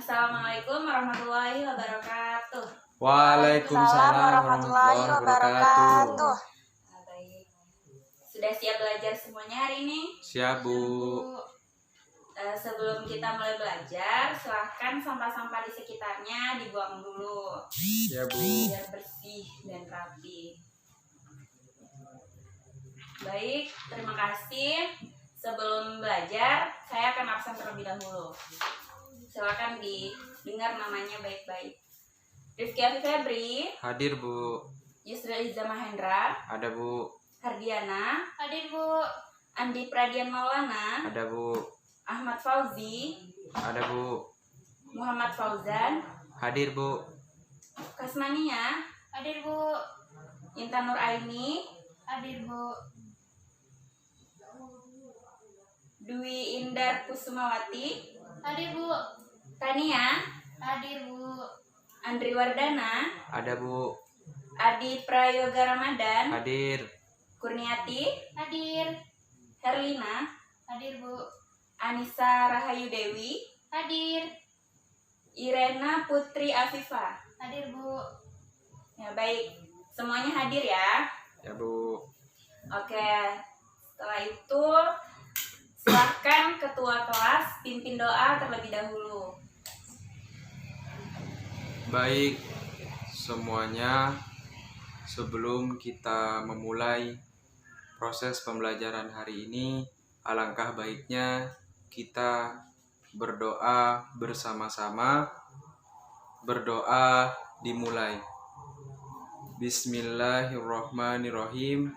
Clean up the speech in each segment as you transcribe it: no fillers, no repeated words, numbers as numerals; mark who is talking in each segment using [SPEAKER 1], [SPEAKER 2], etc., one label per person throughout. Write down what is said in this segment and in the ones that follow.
[SPEAKER 1] Assalamualaikum warahmatullahi wabarakatuh.
[SPEAKER 2] Waalaikumsalam warahmatullahi wabarakatuh.
[SPEAKER 1] Baik. Sudah siap belajar semuanya hari ini?
[SPEAKER 2] Siap, Bu.
[SPEAKER 1] Sebelum kita mulai belajar, silahkan sampah-sampah di sekitarnya dibuang dulu.
[SPEAKER 2] Ya, Bu.
[SPEAKER 1] Biar bersih dan rapi. Baik, terima kasih. Sebelum belajar, saya akan absen terlebih dahulu. Silakan didengar namanya baik-baik. Rifki Afi Febri.
[SPEAKER 2] Hadir, Bu.
[SPEAKER 1] Yusra Iza Mahendra.
[SPEAKER 2] Ada, Bu.
[SPEAKER 1] Hardiana.
[SPEAKER 3] Hadir, Bu.
[SPEAKER 1] Andi Pradian Maulana.
[SPEAKER 2] Ada, Bu.
[SPEAKER 1] Ahmad Fauzi.
[SPEAKER 2] Ada, Bu.
[SPEAKER 1] Muhammad Fauzan.
[SPEAKER 2] Hadir, Bu.
[SPEAKER 1] Kasmania.
[SPEAKER 3] Hadir, Bu.
[SPEAKER 1] Intan Nur Aini.
[SPEAKER 3] Hadir, Bu.
[SPEAKER 1] Dwi Indar Kusumawati.
[SPEAKER 3] Hadir, Bu.
[SPEAKER 1] Tania.
[SPEAKER 3] Hadir, Bu.
[SPEAKER 1] Andri Wardana.
[SPEAKER 2] Ada, Bu.
[SPEAKER 1] Adi Prayoga Ramadan.
[SPEAKER 2] Hadir.
[SPEAKER 1] Kurniati.
[SPEAKER 3] Hadir.
[SPEAKER 1] Herlina.
[SPEAKER 3] Hadir, Bu.
[SPEAKER 1] Anissa Rahayu Dewi.
[SPEAKER 3] Hadir.
[SPEAKER 1] Irena Putri Afifah.
[SPEAKER 3] Hadir, Bu.
[SPEAKER 1] Ya, baik. Semuanya hadir ya.
[SPEAKER 2] Ya, Bu.
[SPEAKER 1] Oke. Setelah itu silakan ketua kelas pimpin doa terlebih dahulu.
[SPEAKER 2] Baik semuanya, sebelum kita memulai proses pembelajaran hari ini, alangkah baiknya kita berdoa bersama-sama. Berdoa dimulai. Bismillahirrahmanirrahim.
[SPEAKER 1] Alhamdulillahirrahmanirrahim.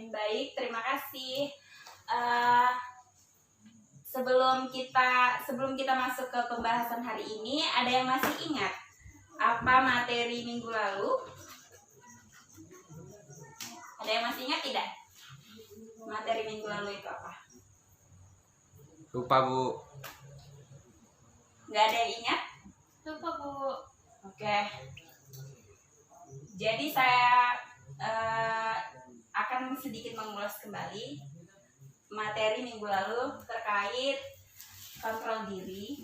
[SPEAKER 1] Baik, terima kasih. Sebelum kita masuk ke pembahasan hari ini, ada yang masih ingat apa materi minggu lalu? Ada yang masih ingat tidak? Materi minggu lalu itu apa?
[SPEAKER 2] Lupa, Bu.
[SPEAKER 1] Nggak ada yang ingat?
[SPEAKER 3] Lupa, Bu.
[SPEAKER 1] Oke. Jadi saya akan sedikit mengulas kembali materi minggu lalu terkait kontrol diri.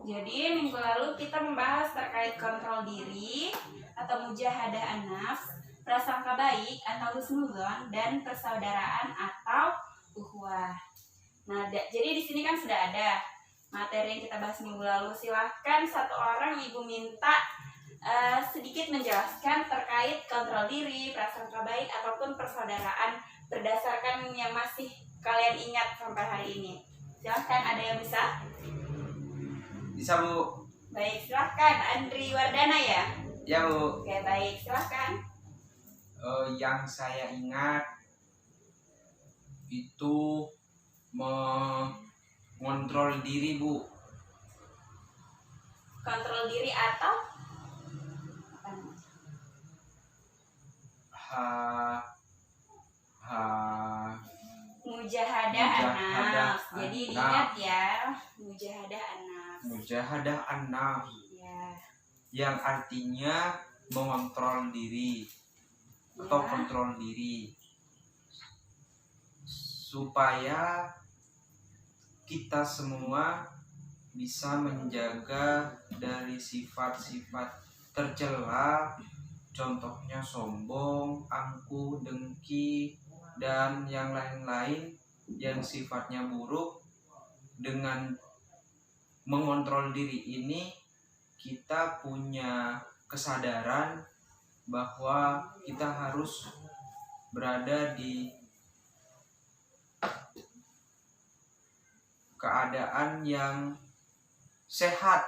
[SPEAKER 1] Jadi minggu lalu kita membahas terkait kontrol diri atau mujahadah an-nafs, prasangka baik atau husnudzon, dan persaudaraan atau ukhuwah. Nah, jadi di sini kan sudah ada materi yang kita bahas minggu lalu. Silahkan satu orang Ibu minta sedikit menjelaskan terkait kontrol diri, prasangka baik ataupun persaudaraan berdasarkan yang masih kalian ingat sampai hari ini. Silahkan, ada yang bisa?
[SPEAKER 2] Bisa, Bu.
[SPEAKER 1] Baik, silahkan. Andri Wardana ya?
[SPEAKER 2] Ya, Bu.
[SPEAKER 1] Oke, baik. Silahkan.
[SPEAKER 2] Yang saya ingat itu mengontrol diri, Bu.
[SPEAKER 1] Kontrol diri atau? Mujahadah an-nafs. Jadi diingat ya. Mujahadah an-nafs.
[SPEAKER 2] Mujahadah an-nafs.
[SPEAKER 1] Ya.
[SPEAKER 2] Yang artinya mengontrol diri atau kontrol diri, supaya kita semua bisa menjaga dari sifat-sifat tercela, contohnya sombong, angkuh, dengki, dan yang lain-lain yang sifatnya buruk. Dengan mengontrol diri ini, kita punya kesadaran bahwa kita harus berada di keadaan yang sehat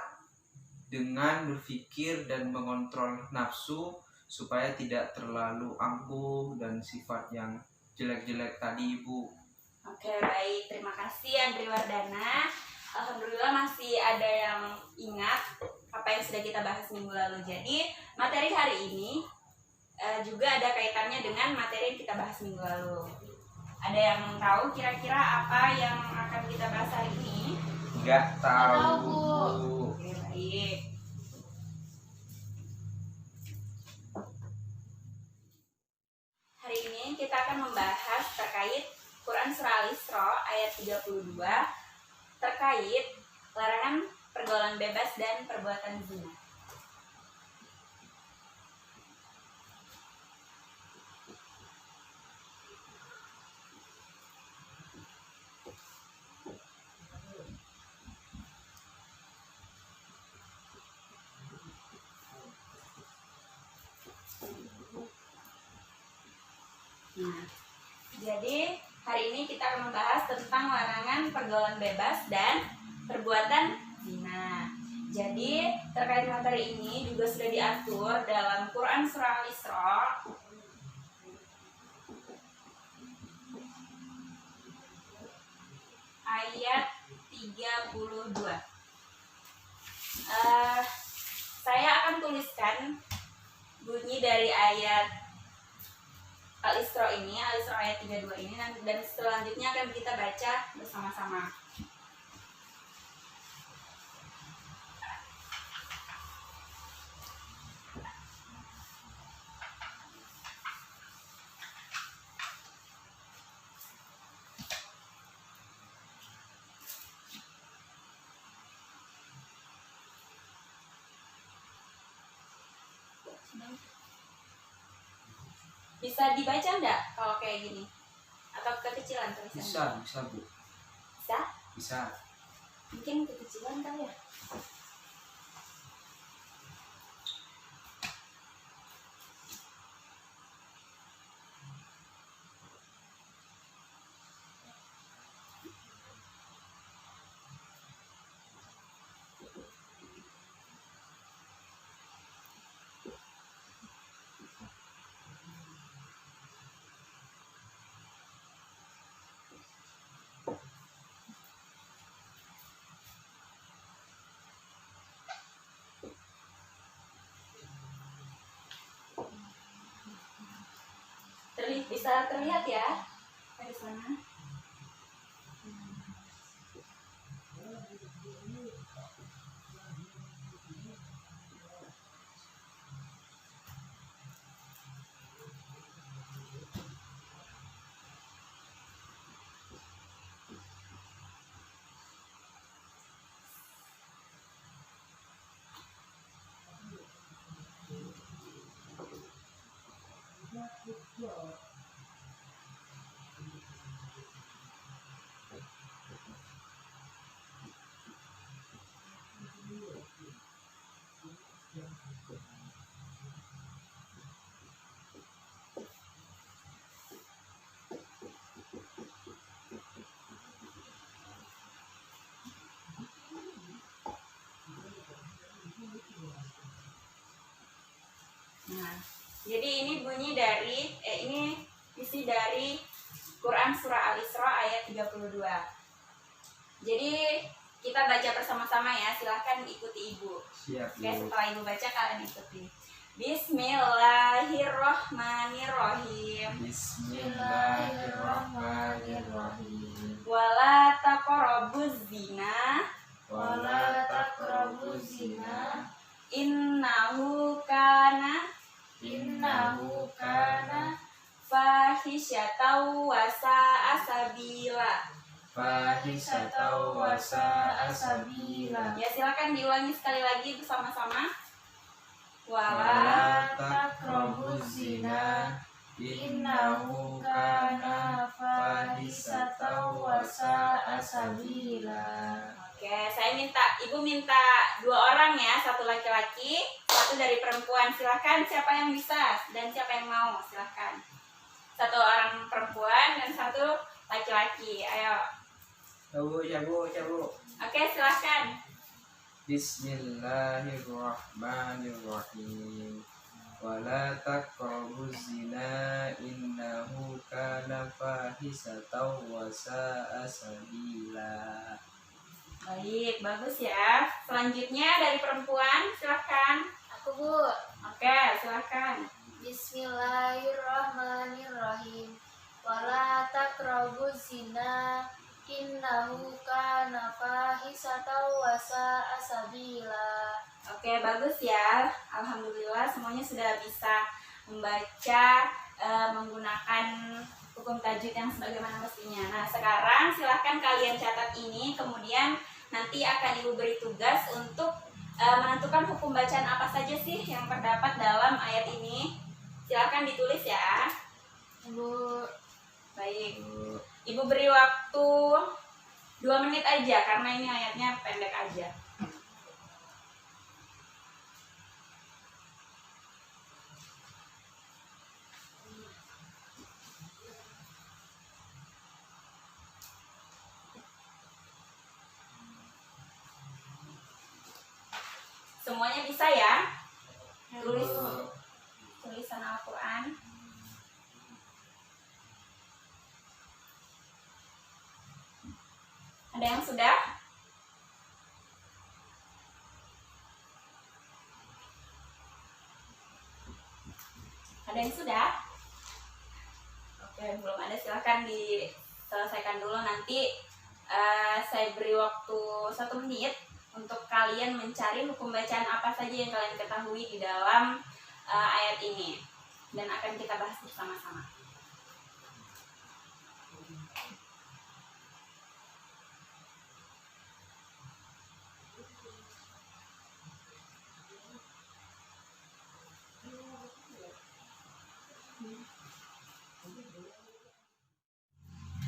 [SPEAKER 2] dengan berpikir dan mengontrol nafsu supaya tidak terlalu angkuh dan sifat yang jelek-jelek tadi, Ibu.
[SPEAKER 1] Oke, baik. Terima kasih Andri Wardana. Alhamdulillah masih ada yang ingat apa yang sudah kita bahas minggu lalu. Jadi, materi hari ini juga ada kaitannya dengan materi yang kita bahas minggu lalu. Ada yang tahu kira-kira apa yang akan kita bahas hari ini?
[SPEAKER 2] Nggak tahu,
[SPEAKER 3] Bu.
[SPEAKER 2] Bu.
[SPEAKER 1] Oke, baik. Hari ini kita akan membahas terkait Quran Surah Al-Isra ayat 32 terkait larangan pergaulan bebas dan perbuatan zina. Nah, jadi hari ini kita akan membahas tentang larangan pergaulan bebas dan perbuatan zina. Jadi terkait materi ini juga sudah diatur dalam Quran Surah Al-Isra ayat 32. Saya akan tuliskan bunyi dari ayat Al-Isra ini, Al-Isra ayat 32 ini, dan selanjutnya akan kita baca bersama-sama. Bisa dibaca enggak kalau kayak gini? Atau kekecilan tulisannya?
[SPEAKER 2] Bisa, Bu.
[SPEAKER 1] Bisa?
[SPEAKER 2] Bisa.
[SPEAKER 1] Mungkin kekecilan kali ya? Bisa terlihat ya dari sana. Nah, jadi ini bunyi dari ini isi dari Quran Surah Al-Isra ayat 32. Jadi kita baca bersama-sama ya, silahkan ikuti Ibu.
[SPEAKER 2] Siap,
[SPEAKER 1] Oke,
[SPEAKER 2] Bu.
[SPEAKER 1] setelah Ibu baca kalian ikuti. Bismillahirrohmanirrohim.
[SPEAKER 2] Bismillahirrahmanirrahim.
[SPEAKER 1] Wala taqrabuz zina.
[SPEAKER 2] Wala taqrabuz zina.
[SPEAKER 1] Innahu kana fahisyatan wa sa'a sabila.
[SPEAKER 2] Fahisatau wa sa'a sabila.
[SPEAKER 1] Ya, silakan diulangi sekali lagi bersama-sama.
[SPEAKER 2] Wala taqrabuz zina. Innahu kana fahisatau wa sa'a sabila.
[SPEAKER 1] Oke, saya Ibu minta 2 orang ya, 1 laki-laki, 1 dari perempuan. Silakan siapa yang bisa dan siapa yang mau, silakan. 1 orang perempuan dan 1 laki-laki. Ayo.
[SPEAKER 2] Ya Bu.
[SPEAKER 1] Oke, silakan.
[SPEAKER 2] Bismillahirrahmanirrahim. wala taqrabuz zina innahu kana fahisatan wa sa'a sabila.
[SPEAKER 1] Baik, bagus ya. Selanjutnya dari perempuan, silahkan.
[SPEAKER 3] Aku, Bu.
[SPEAKER 1] Oke, silahkan.
[SPEAKER 3] Bismillahirrahmanirrahim. Wala taqrabuz zina innahu kana fahisatan wa sa'a sabila.
[SPEAKER 1] Oke, bagus ya. Alhamdulillah semuanya sudah bisa membaca menggunakan hukum tajwid yang sebagaimana mestinya. Nah, sekarang silahkan kalian catat ini, kemudian nanti akan Ibu beri tugas untuk menentukan hukum bacaan apa saja sih yang terdapat dalam ayat ini. Silahkan ditulis ya.
[SPEAKER 3] Bu.
[SPEAKER 1] Baik. Ibu beri waktu 2 menit aja karena ini ayatnya pendek aja. Semuanya bisa ya? Tulis tulisan Al-Quran. Ada yang sudah? Ada yang sudah? Oke, belum ada. Silahkan diselesaikan dulu. Nanti saya beri waktu 1 menit untuk kalian mencari hukum bacaan apa saja yang kalian ketahui di dalam ayat ini, dan akan kita bahas bersama-sama.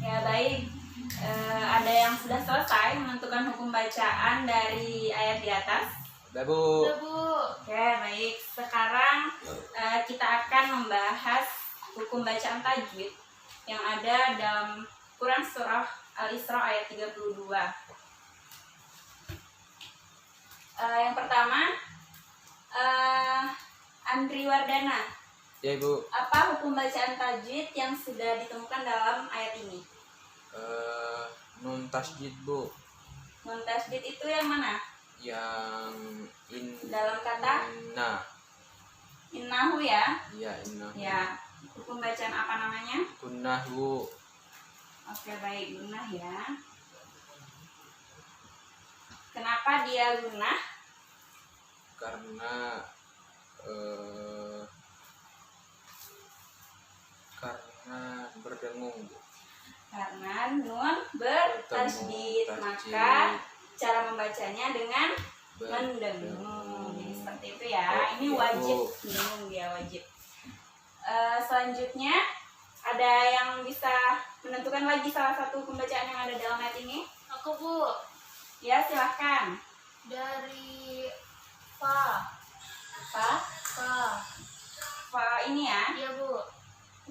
[SPEAKER 1] Ya, baik. Ada yang sudah selesai menentukan hukum bacaan dari ayat di atas?
[SPEAKER 2] Udah, Bu.
[SPEAKER 3] Udah, Bu.
[SPEAKER 1] Oke, baik. Sekarang kita akan membahas hukum bacaan tajwid yang ada dalam Quran surah Al-Isra ayat 32. Yang pertama, Andri Wardana,
[SPEAKER 2] Ya, Bu.
[SPEAKER 1] apa hukum bacaan tajwid yang sudah ditemukan dalam ayat ini?
[SPEAKER 2] Nun tasjid, Bu.
[SPEAKER 1] Nun tasdid itu yang mana?
[SPEAKER 2] Yang
[SPEAKER 1] Dalam kata
[SPEAKER 2] inna.
[SPEAKER 1] innahu ya?
[SPEAKER 2] Iya, inna.
[SPEAKER 1] Ya. Hukum bacaan apa namanya?
[SPEAKER 2] Gunnah, Bu.
[SPEAKER 1] Oke, baik, gunnah ya. Kenapa dia gunnah?
[SPEAKER 2] Karena berdengung, Bu.
[SPEAKER 1] Karena nun bertasydid, maka cara membacanya dengan mendengung. Jadi seperti itu ya. Ini wajib dengung, dia wajib. Selanjutnya ada yang bisa menentukan lagi salah satu pembacaan yang ada dalam ayat ini?
[SPEAKER 3] Aku, Bu.
[SPEAKER 1] Ya, silahkan.
[SPEAKER 3] Dari fa.
[SPEAKER 1] Fa,
[SPEAKER 3] Fa.
[SPEAKER 1] fa ini ya.
[SPEAKER 3] Iya, Bu.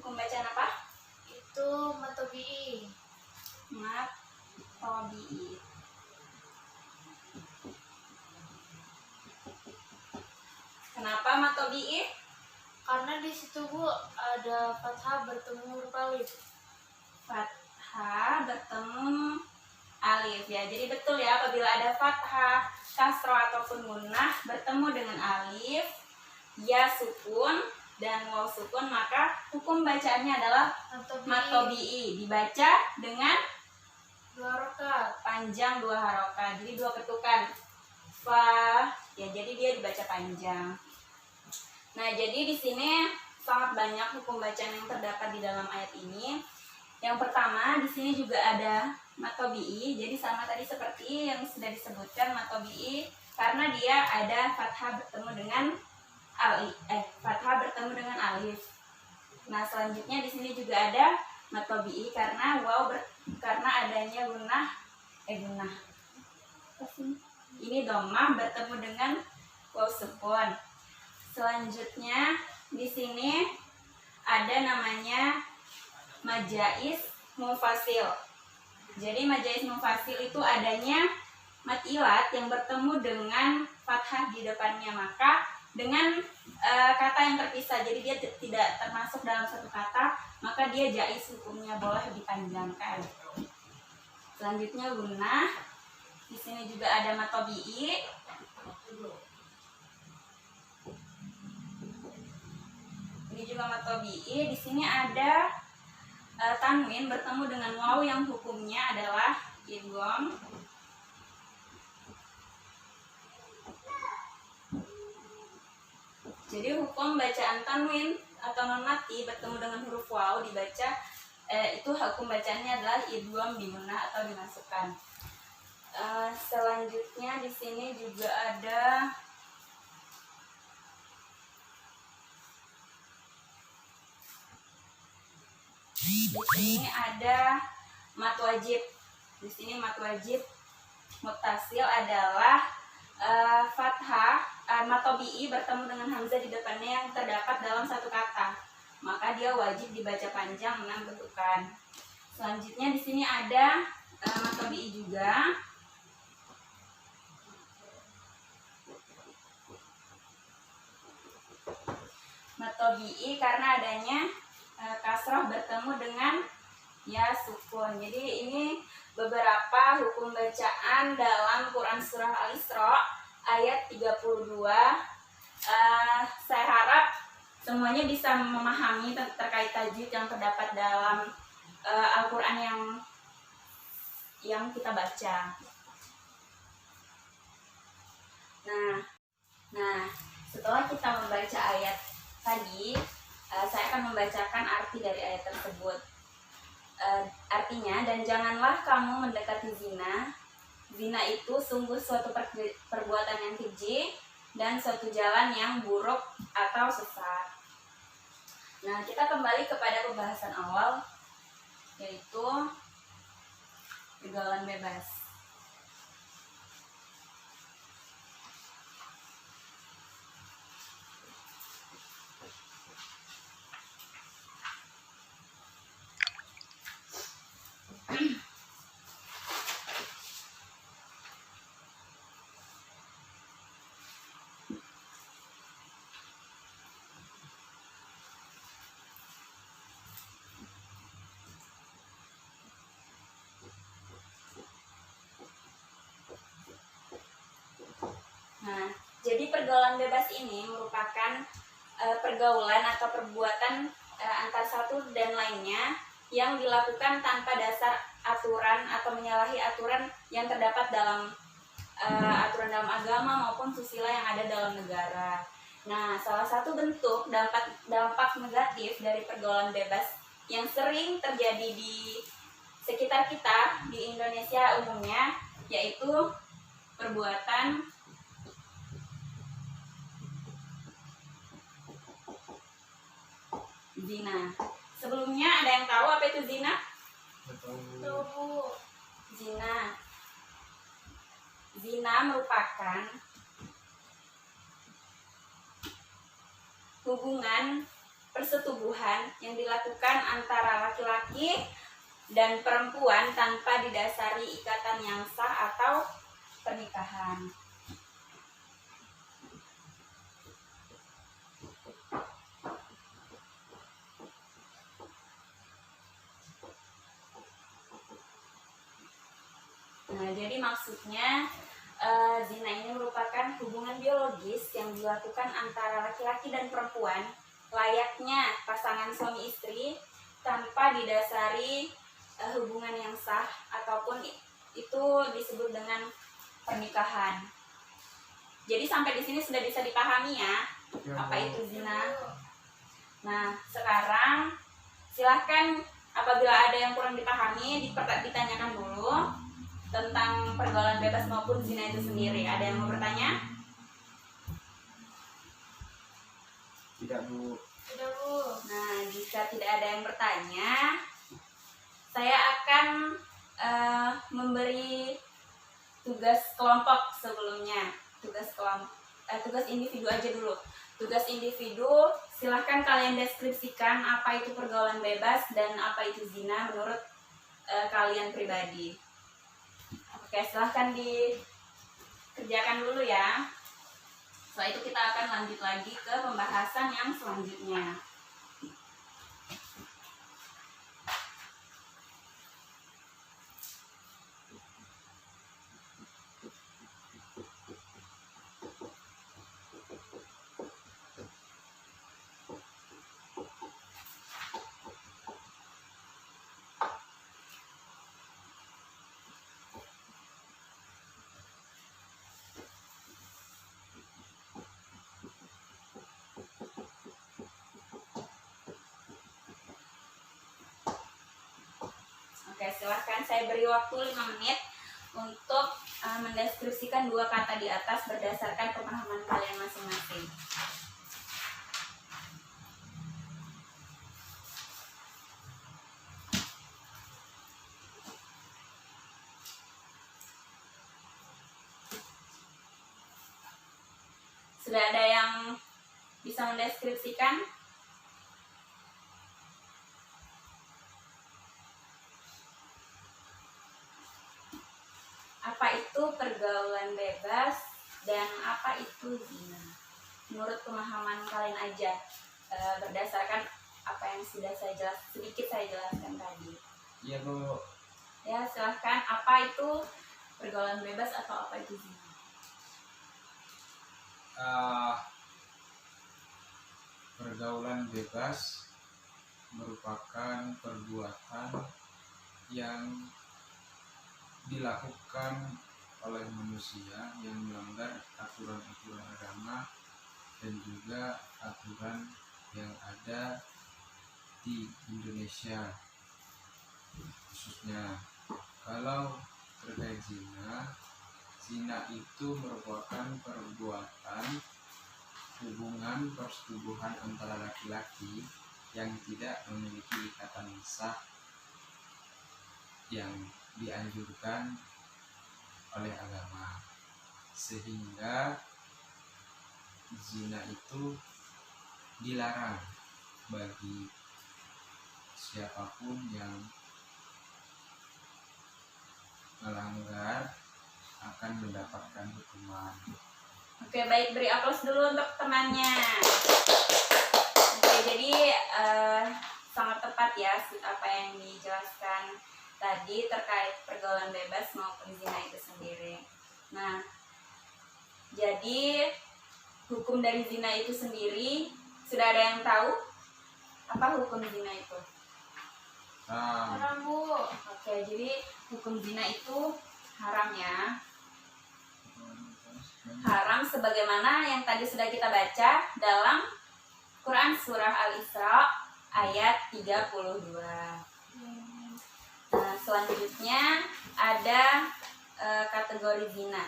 [SPEAKER 1] Hukum bacaan apa?
[SPEAKER 3] Itu matobi.
[SPEAKER 1] Mat tobi. Kenapa matobi?
[SPEAKER 3] Karena di situ, Bu, ada fathah bertemu huruf alif.
[SPEAKER 1] Fathah bertemu alif ya. Jadi betul ya, apabila ada fathah, kasroh ataupun gunnah bertemu dengan alif, ya sukun dan waw sukun, maka hukum bacaannya adalah matobi'i, dibaca dengan
[SPEAKER 3] 2 rakaat.
[SPEAKER 1] panjang 2 harokat, jadi 2 ketukan. Fa ya, jadi dia dibaca panjang. Nah, jadi di sini sangat banyak hukum bacaan yang terdapat di dalam ayat ini. Yang pertama, di sini juga ada matobi'i. Jadi sama tadi seperti yang sudah disebutkan, matobi'i karena dia ada fathah bertemu dengan alif, fathah bertemu dengan alif. Nah, selanjutnya di sini juga ada matobi'i karena karena adanya gunnah. Ini dhammah bertemu dengan waw sukun. Selanjutnya di sini ada namanya majais mufasil. Jadi majais mufasil itu adanya mad ilat yang bertemu dengan fathah di depannya, maka dengan kata yang terpisah. Jadi dia tidak termasuk dalam satu kata, maka dia jaiz hukumnya, boleh dipanjangkan. Selanjutnya gunnah. Di sini juga ada matobi'i. Ini juga matobi'i. Di sini ada tanwin bertemu dengan waw yang hukumnya adalah idgham. Jadi hukum bacaan tanwin atau non mati bertemu dengan huruf waw dibaca, itu hukum bacaannya adalah idgham dimunah atau dimasukkan. Selanjutnya di sini juga ada mat wajib. Di sini mat wajib muttasil adalah fathah matobi'i bertemu dengan hamzah di depannya yang terdapat dalam satu kata, maka dia wajib dibaca panjang 6 bentukan. Selanjutnya di sini ada matobi'i juga. Matobi'i karena adanya kasroh bertemu dengan ya sukun. Jadi ini beberapa hukum bacaan dalam Quran Surah Al-Isra ayat 32. Saya harap semuanya bisa memahami terkait tajwid yang terdapat dalam Al-Quran yang kita baca. Nah, setelah kita membaca ayat tadi, saya akan membacakan arti dari ayat tersebut. Artinya, dan janganlah kamu mendekati zina. Zina itu sungguh suatu perbuatan yang keji dan suatu jalan yang buruk atau sesat. Nah, kita kembali kepada pembahasan awal, yaitu pergaulan bebas. Nah, jadi pergaulan bebas ini merupakan pergaulan atau perbuatan antar satu dan lainnya yang dilakukan tanpa dasar aturan atau menyalahi aturan yang terdapat dalam aturan dalam agama maupun susila yang ada dalam negara. Nah, salah satu bentuk dampak negatif dari pergaulan bebas yang sering terjadi di sekitar kita di Indonesia umumnya, yaitu perbuatan zina. Sebelumnya ada yang tahu apa itu zina? Zina merupakan hubungan persetubuhan yang dilakukan antara laki-laki dan perempuan tanpa didasari ikatan yang sah atau pernikahan. Nah, jadi maksudnya zina ini merupakan hubungan biologis yang dilakukan antara laki-laki dan perempuan layaknya pasangan suami istri tanpa didasari hubungan yang sah ataupun itu disebut dengan pernikahan. Jadi sampai di sini sudah bisa dipahami ya apa itu zina. Nah, sekarang silahkan apabila ada yang kurang dipahami ditanyakan dulu tentang pergaulan bebas maupun zina itu sendiri. Ada yang mau bertanya?
[SPEAKER 2] Tidak, Bu.
[SPEAKER 3] Tidak, Bu.
[SPEAKER 1] Nah, jika tidak ada yang bertanya, saya akan memberi tugas kelompok sebelumnya. Tugas individu aja dulu. Tugas individu, silahkan kalian deskripsikan apa itu pergaulan bebas dan apa itu zina menurut kalian pribadi. Oke, silahkan dikerjakan dulu ya. Setelah itu kita akan lanjut lagi ke pembahasan yang selanjutnya. Oke, silahkan saya beri waktu 5 menit untuk mendeskripsikan dua kata di atas berdasarkan pemahaman kalian masing-masing. Sudah ada yang bisa mendeskripsikan? Apa itu pergaulan bebas dan apa itu zina? Menurut pemahaman kalian aja, berdasarkan apa yang sudah sedikit saya jelaskan tadi.
[SPEAKER 2] Iya Bu.
[SPEAKER 1] Ya, silahkan. Apa itu pergaulan bebas atau apa itu zina?
[SPEAKER 2] Pergaulan bebas merupakan perbuatan yang dilakukan oleh manusia yang melanggar aturan-aturan agama dan juga aturan yang ada di Indonesia khususnya. Kalau terkait zina, zina itu merupakan perbuatan hubungan persetubuhan antara laki-laki yang tidak memiliki ikatan sah yang dianjurkan oleh agama, sehingga zina itu dilarang bagi siapapun yang melanggar akan mendapatkan hukuman.
[SPEAKER 1] Oke, baik, beri aplaus dulu untuk temannya. Oke, jadi sangat tepat ya apa yang dijelaskan tadi terkait pergaulan bebas maupun zina itu sendiri. Nah, jadi hukum dari zina itu sendiri sudah ada yang tahu? Apa hukum zina itu?
[SPEAKER 3] Haram Bu.
[SPEAKER 1] Oke, jadi hukum zina itu haram ya. Haram sebagaimana yang tadi sudah kita baca dalam Quran Surah Al-Isra ayat 32. Nah, selanjutnya ada kategori zina.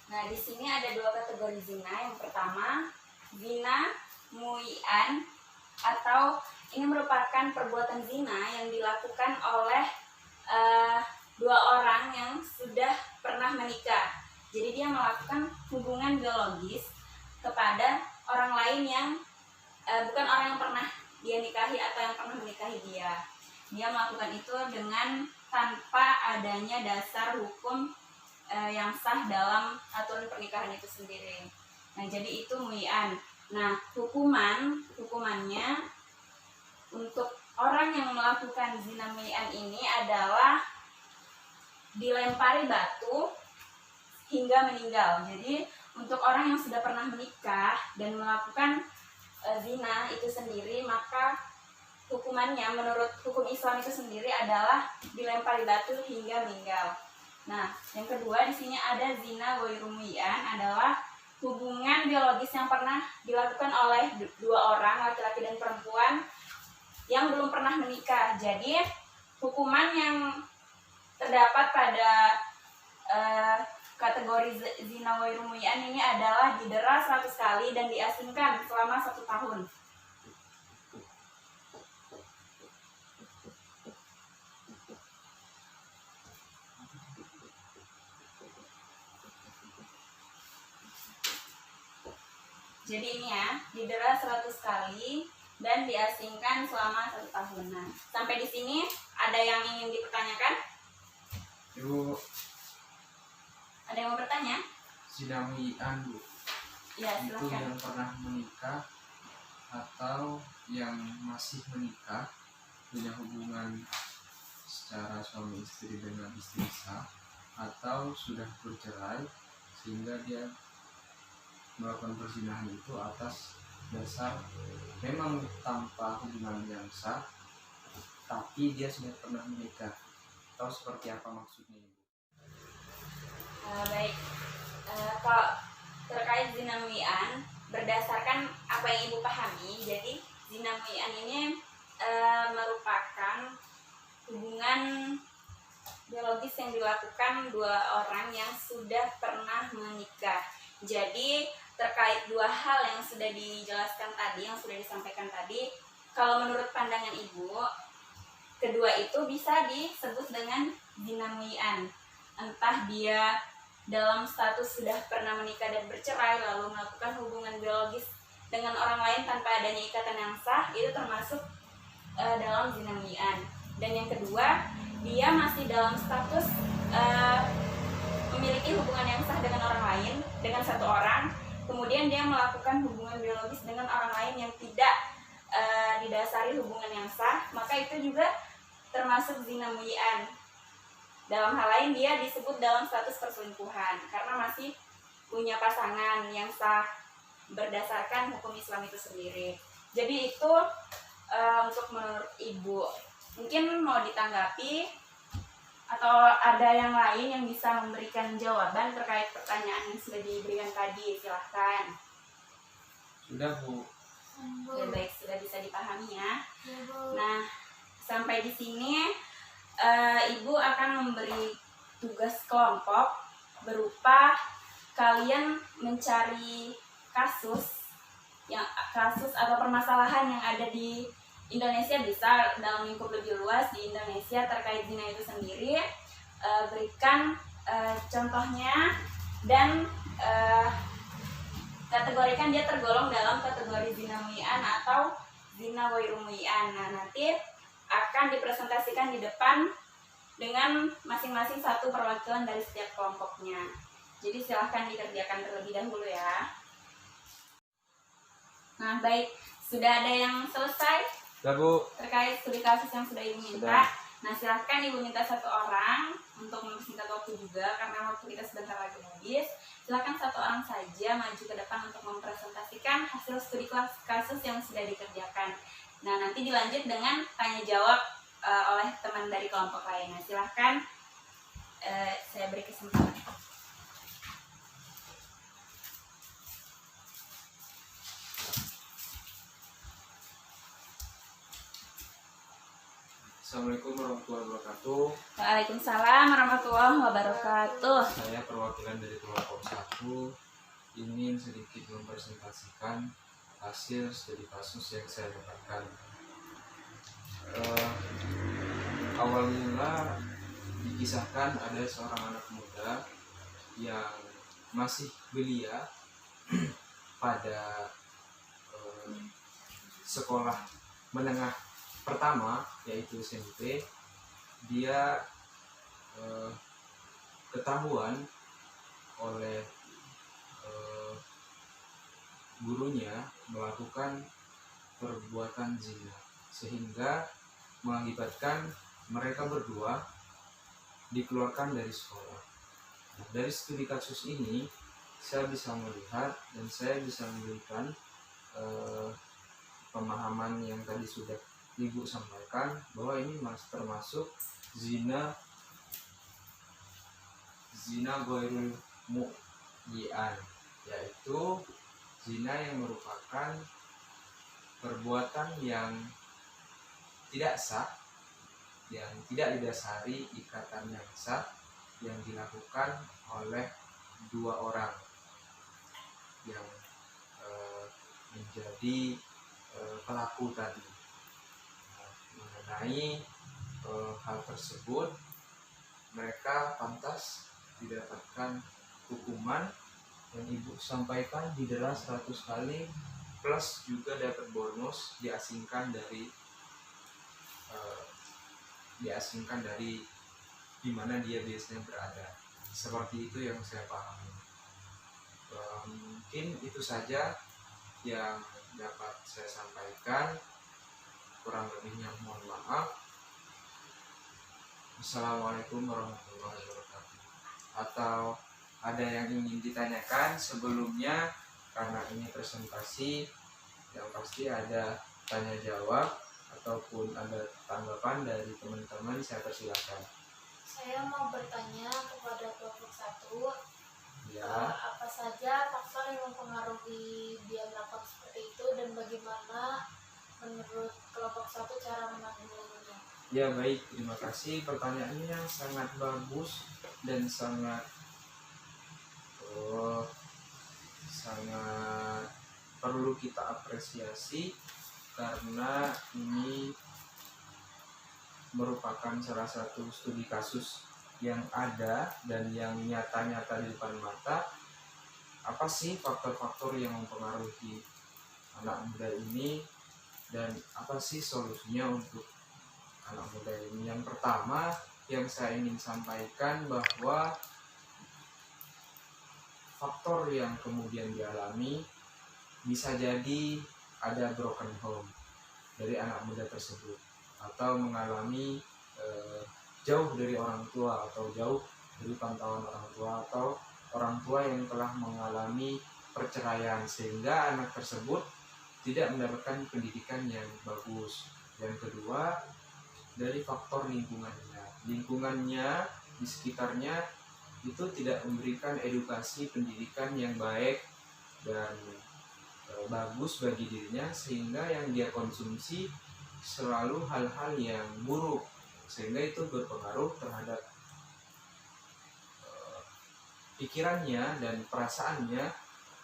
[SPEAKER 1] Nah, di sini ada dua kategori zina. Yang pertama, zina mui'an, atau ini merupakan perbuatan zina yang dilakukan oleh dua orang yang sudah pernah menikah. Jadi dia melakukan hubungan biologis kepada orang lain yang bukan orang yang pernah dia nikahi atau yang pernah menikahi dia. Dia melakukan itu dengan tanpa adanya dasar hukum yang sah dalam aturan pernikahan itu sendiri. Nah, jadi itu mui'an. Nah, hukumannya untuk orang yang melakukan zina meli'an ini adalah dilempari batu hingga meninggal. Jadi untuk orang yang sudah pernah menikah dan melakukan zina itu sendiri, maka hukumannya menurut hukum Islam itu sendiri adalah dilempari batu hingga meninggal. Nah, yang kedua di sini ada zina ghairu mu'yan, adalah hubungan biologis yang pernah dilakukan oleh dua orang, laki-laki dan perempuan, yang belum pernah menikah. Jadi hukuman yang terdapat pada kategori zina ghairu mu'yan ini adalah didera 100 kali dan diasingkan selama 1 tahun. Jadi ini ya, didera 100 kali dan diasingkan selama 1 tahun. Nah, sampai di sini ada yang ingin dipertanyakan?
[SPEAKER 2] Ibu,
[SPEAKER 1] Ada yang mau bertanya?
[SPEAKER 2] zina meli'an, Bu,
[SPEAKER 1] Ya,
[SPEAKER 2] itu
[SPEAKER 1] silahkan.
[SPEAKER 2] yang pernah menikah atau yang masih menikah, punya hubungan secara suami istri dengan istri sah, atau sudah bercerai sehingga dia melakukan perzinahan itu atas dasar memang tanpa hubungan yang sah, tapi dia sudah pernah menikah. Tahu seperti apa maksudnya, Ibu?
[SPEAKER 1] Baik, kalau terkait zina meli'an, berdasarkan apa yang Ibu pahami, jadi zina meli'an ini merupakan hubungan biologis yang dilakukan dua orang yang sudah pernah menikah. Jadi terkait dua hal yang sudah dijelaskan tadi, yang sudah disampaikan tadi, kalau menurut pandangan Ibu, kedua itu bisa disebut dengan zina meli'an. Entah dia dalam status sudah pernah menikah dan bercerai lalu melakukan hubungan biologis dengan orang lain tanpa adanya ikatan yang sah, itu termasuk dalam zina meli'an. Dan yang kedua, dia masih dalam status memiliki hubungan yang sah dengan orang lain, dengan satu orang, kemudian dia melakukan hubungan biologis dengan orang lain yang tidak didasari hubungan yang sah, maka itu juga termasuk zina meli'an. Dalam hal lain dia disebut dalam status perselingkuhan karena masih punya pasangan yang sah berdasarkan hukum Islam itu sendiri. Jadi itu untuk menurut Ibu. Mungkin mau ditanggapi atau ada yang lain yang bisa memberikan jawaban terkait pertanyaan yang sudah diberikan tadi, silahkan.
[SPEAKER 2] Sudah, Bu.
[SPEAKER 1] Ya, baik, sudah bisa dipahami ya.
[SPEAKER 3] Ya, Bu.
[SPEAKER 1] Nah, sampai di sini Ibu akan memberi tugas kelompok berupa kalian mencari kasus atau permasalahan yang ada di Indonesia, bisa dalam lingkup lebih luas di Indonesia terkait zina itu sendiri. Berikan contohnya dan kategorikan dia tergolong dalam kategori zina meli'an atau zina ghairu mu'yan. Nah, nanti akan dipresentasikan di depan dengan masing-masing satu perwakilan dari setiap kelompoknya. Jadi silahkan dikerjakan terlebih dahulu ya. Nah, baik, sudah ada yang selesai
[SPEAKER 2] Sudah, Bu.
[SPEAKER 1] terkait studi kasus yang sudah Ibu minta.
[SPEAKER 2] Sudah.
[SPEAKER 1] Nah, silahkan Ibu minta satu orang untuk mempersingkat waktu juga karena waktu kita sebentar lagi habis. Silahkan satu orang saja maju ke depan untuk mempresentasikan hasil studi kasus yang sudah dikerjakan. Nah, nanti dilanjut dengan tanya jawab oleh teman dari kelompok lainnya. Silahkan saya beri kesempatan.
[SPEAKER 2] Assalamualaikum warahmatullahi wabarakatuh.
[SPEAKER 1] Waalaikumsalam warahmatullahi wabarakatuh.
[SPEAKER 2] Saya perwakilan dari kelompok 1 ingin sedikit mempresentasikan hasil studi kasus yang saya dapatkan. Awal mula dikisahkan ada seorang anak muda yang masih belia pada sekolah menengah pertama, yaitu SMP. Dia ketahuan oleh gurunya melakukan perbuatan zina sehingga mengakibatkan mereka berdua dikeluarkan dari sekolah. Nah, dari studi kasus ini saya bisa melihat dan saya bisa memberikan pemahaman yang tadi sudah Ibu sampaikan, bahwa ini termasuk zina ghairul mu'yan, yaitu zina yang merupakan perbuatan yang tidak sah, yang tidak didasari ikatan yang sah, yang dilakukan oleh dua orang yang menjadi pelaku tadi. Mengenai hal tersebut, mereka pantas didapatkan hukuman yang Ibu sampaikan didera 100 kali, plus juga dapat bonus diasingkan dari di mana dia biasanya berada. Seperti itu yang saya pahami. Mungkin itu saja yang dapat saya sampaikan. Kurang lebihnya mohon maaf. Assalamualaikum warahmatullahi wabarakatuh. Atau ada yang ingin ditanyakan sebelumnya, karena ini presentasi, yang pasti ada tanya jawab ataupun ada tanggapan dari teman-teman, saya persilakan.
[SPEAKER 3] Saya mau bertanya kepada kelompok 1,
[SPEAKER 2] Ya.
[SPEAKER 3] apa saja faktor yang mempengaruhi dia melakukan seperti itu, dan bagaimana menurut kelompok 1 cara menanggulanginya?
[SPEAKER 2] Ya baik, terima kasih, pertanyaannya sangat bagus dan sangat perlu kita apresiasi, karena ini merupakan salah satu studi kasus yang ada dan yang nyata-nyata di depan mata. Apa sih faktor-faktor yang mempengaruhi anak muda ini, dan apa sih solusinya untuk anak muda ini? Yang pertama yang saya ingin sampaikan, bahwa faktor yang kemudian dialami bisa jadi ada broken home dari anak muda tersebut, atau mengalami jauh dari orang tua, atau jauh dari pantauan orang tua, atau orang tua yang telah mengalami perceraian, sehingga anak tersebut tidak mendapatkan pendidikan yang bagus. Yang kedua, dari faktor lingkungannya di sekitarnya itu tidak memberikan edukasi pendidikan yang baik dan bagus bagi dirinya, sehingga yang dia konsumsi selalu hal-hal yang buruk, sehingga itu berpengaruh terhadap pikirannya dan perasaannya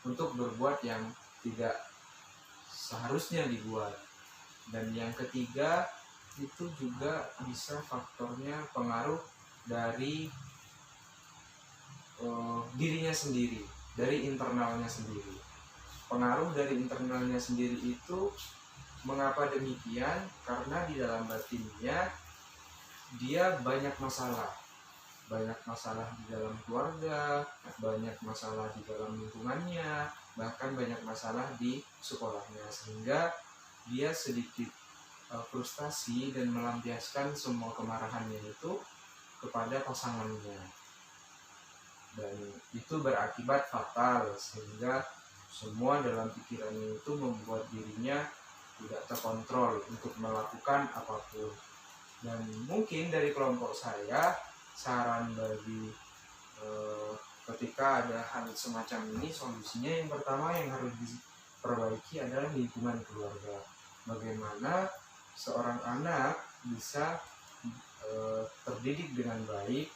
[SPEAKER 2] untuk berbuat yang tidak seharusnya dibuat. Dan yang ketiga, itu juga bisa faktornya pengaruh dari dirinya sendiri, dari internalnya sendiri. Pengaruh dari internalnya sendiri itu mengapa demikian? Karena di dalam batinnya dia banyak masalah di dalam keluarga, banyak masalah di dalam lingkungannya, bahkan banyak masalah di sekolahnya, sehingga dia sedikit frustasi dan melampiaskan semua kemarahannya itu kepada pasangannya, dan itu berakibat fatal, sehingga semua dalam pikirannya itu membuat dirinya tidak terkontrol untuk melakukan apapun. Dan mungkin dari kelompok saya, saran bagi ketika ada hal semacam ini, solusinya yang pertama yang harus diperbaiki adalah lingkungan keluarga. Bagaimana seorang anak bisa terdidik dengan baik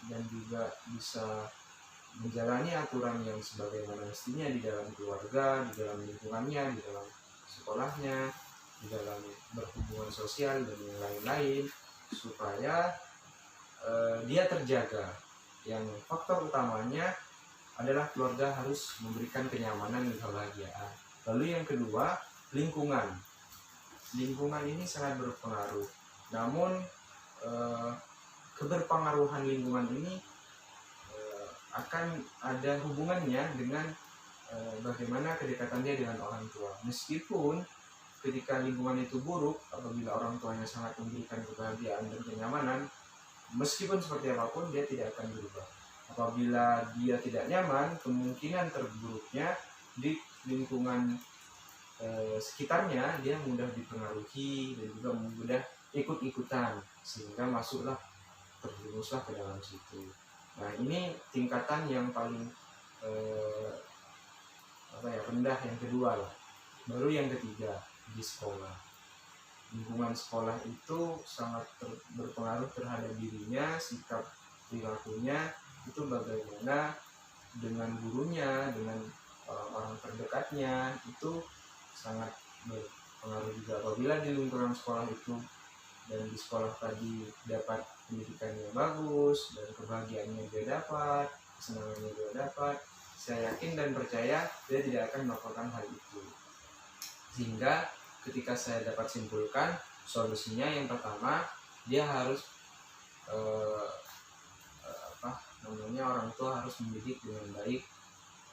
[SPEAKER 2] dan juga bisa menjalani aturan yang sebagaimana mestinya di dalam keluarga, di dalam lingkungannya, di dalam sekolahnya, di dalam berhubungan sosial dan yang lain-lain, supaya dia terjaga. Yang faktor utamanya adalah keluarga harus memberikan kenyamanan dan kebahagiaan. Lalu yang kedua, lingkungan. Lingkungan ini sangat berpengaruh. Namun keberpengaruhan lingkungan ini akan ada hubungannya dengan bagaimana kedekatan dia dengan orang tua. Meskipun ketika lingkungan itu buruk, apabila orang tuanya sangat memberikan kebahagiaan dan kenyamanan, meskipun seperti apapun dia tidak akan berubah. Apabila dia tidak nyaman, kemungkinan terburuknya di lingkungan sekitarnya dia mudah dipengaruhi dan juga mudah ikut-ikutan, sehingga terjerumuslah ke dalam situ. Nah, ini tingkatan yang paling rendah, yang kedua lah. Baru yang ketiga di sekolah. Lingkungan sekolah itu sangat berpengaruh terhadap dirinya, sikap perilakunya itu bagaimana dengan gurunya, dengan orang-orang terdekatnya, itu sangat berpengaruh juga. Apabila di lingkungan sekolah itu dan di sekolah tadi dapat pendidikan yang bagus dan kebahagiaannya dia dapat, kesenangannya dia dapat, saya yakin dan percaya dia tidak akan melakukan hal itu. Sehingga ketika saya dapat simpulkan, solusinya yang pertama, dia harus orang tua harus mendidik dengan baik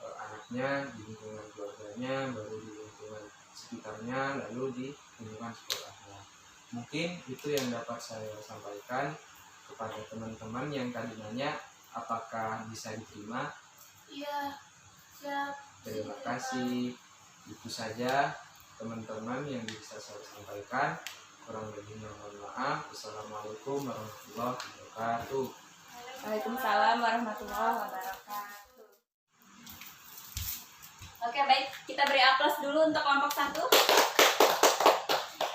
[SPEAKER 2] anaknya di lingkungan keluarganya, baru di lingkungan sekitarnya, lalu di lingkungan sekolahnya. Mungkin itu yang dapat saya sampaikan kepada teman-teman yang tadi nanya apakah bisa diterima.
[SPEAKER 3] Iya, siap.
[SPEAKER 2] Terima kasih. Itu saja teman-teman yang bisa saya sampaikan. Kurang lebihnya mohon maaf. Wassalamualaikum warahmatullahi wabarakatuh.
[SPEAKER 1] Waalaikumsalam warahmatullahi wabarakatuh. Oke, baik, kita beri aplaus dulu untuk kelompok 1.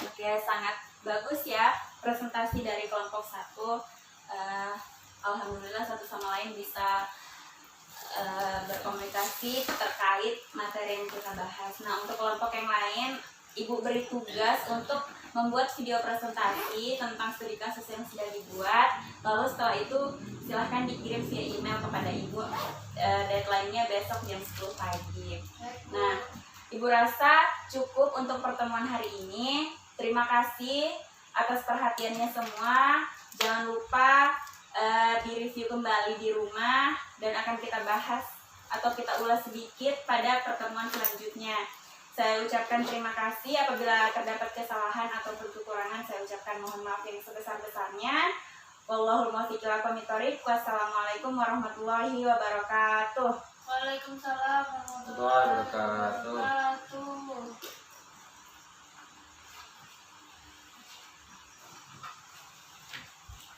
[SPEAKER 1] Oke, sangat bagus ya presentasi dari kelompok 1. Alhamdulillah satu sama lain bisa berkomunikasi terkait materi yang kita bahas. Nah, untuk kelompok yang lain, Ibu beri tugas untuk membuat video presentasi tentang studi kasus yang sudah dibuat. Lalu setelah itu silahkan dikirim via email kepada Ibu. Deadline-nya besok jam 10 pagi. Nah, Ibu rasa cukup untuk pertemuan hari ini. Terima kasih atas perhatiannya semua. Jangan lupa direview kembali di rumah dan akan kita bahas atau kita ulas sedikit pada pertemuan selanjutnya. Saya ucapkan terima kasih. Apabila terdapat kesalahan atau kekurangan, saya ucapkan mohon maaf yang sebesar-besarnya. Wallahul muwaffiq ila aqwamit thoriq. Wassalamualaikum warahmatullahi wabarakatuh.
[SPEAKER 3] Waalaikumsalam warahmatullahi wabarakatuh.